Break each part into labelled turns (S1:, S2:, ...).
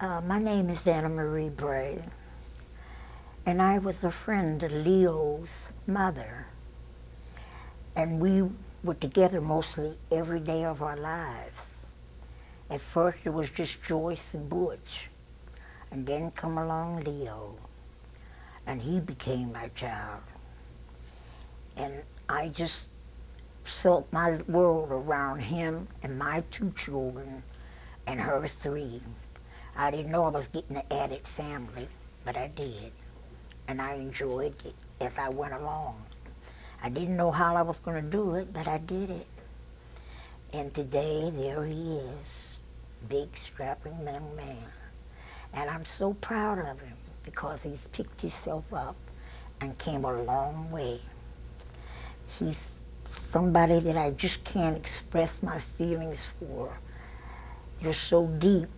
S1: My name is Anna Marie Bray, and I was a friend of Leo's mother, and we were together mostly every day of our lives. At first it was just Joyce and Butch, and then come along Leo, and he became my child. And I just felt my world around him and my two children and her three. I didn't know I was getting an added family, but I did. And I enjoyed it as I went along. I didn't know how I was going to do it, but I did it. And today, there he is, big, strapping young man. And I'm so proud of him because he's picked himself up and came a long way. He's somebody that I just can't express my feelings for. They're so deep.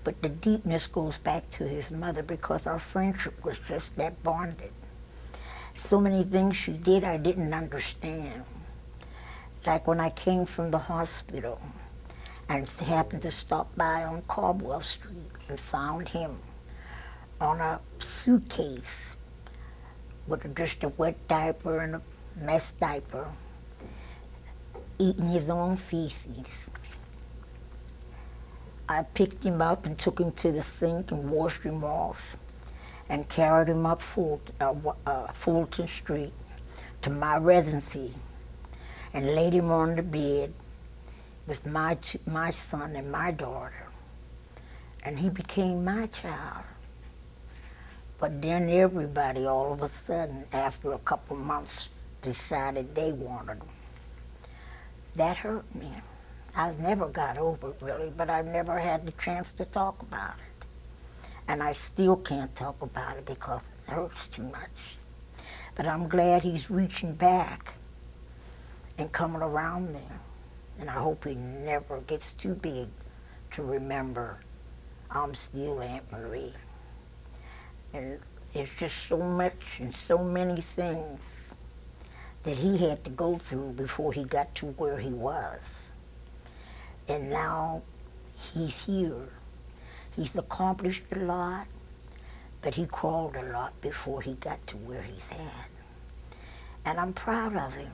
S1: But the deepness goes back to his mother because our friendship was just that bonded. So many things she did I didn't understand. Like when I came from the hospital and happened to stop by on Caldwell Street and found him on a suitcase with just a wet diaper and a mess diaper, eating his own feces. I picked him up and took him to the sink and washed him off and carried him up Fulton Street to my residency and laid him on the bed with my son and my daughter. And he became my child. But then everybody, all of a sudden, after a couple months, decided they wanted him. That hurt me. I never got over it, really, but I never had the chance to talk about it. And I still can't talk about it because it hurts too much. But I'm glad he's reaching back and coming around me. And I hope he never gets too big to remember I'm still Aunt Marie. And there's just so much and so many things that he had to go through before he got to where he was. And now he's here. He's accomplished a lot, but he crawled a lot before he got to where he's at. And I'm proud of him.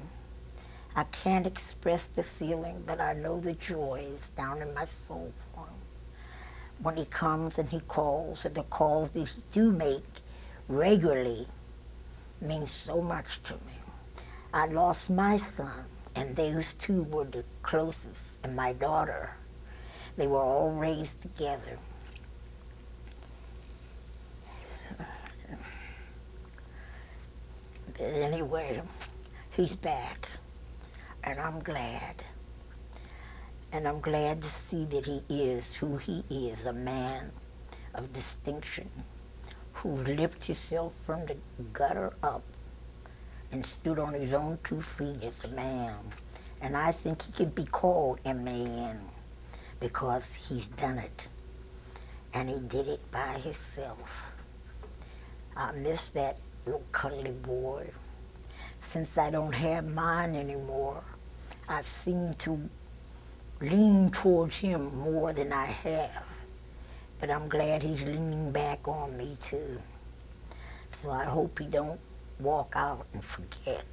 S1: I can't express the feeling, but I know the joy is down in my soul for him. When he comes and he calls, and the calls that he do make regularly mean so much to me. I lost my son, and those two were the closest, and my daughter. They were all raised together. But anyway, he's back, and I'm glad. And I'm glad to see that he is who he is, a man of distinction, who lifted himself from the gutter up and stood on his own 2 feet as a man. And I think he can be called a man because he's done it. And he did it by himself. I miss that little cuddly boy. Since I don't have mine anymore, I've seemed to lean towards him more than I have. But I'm glad he's leaning back on me too. So I hope he don't walk out and forget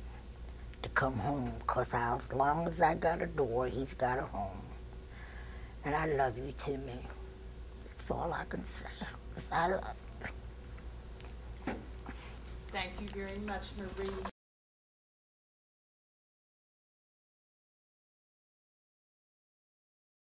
S1: to come home, because as long as I got a door, he's got a home. And I love you, Timmy. That's all I can say. I love you.
S2: Thank you very much, Marie.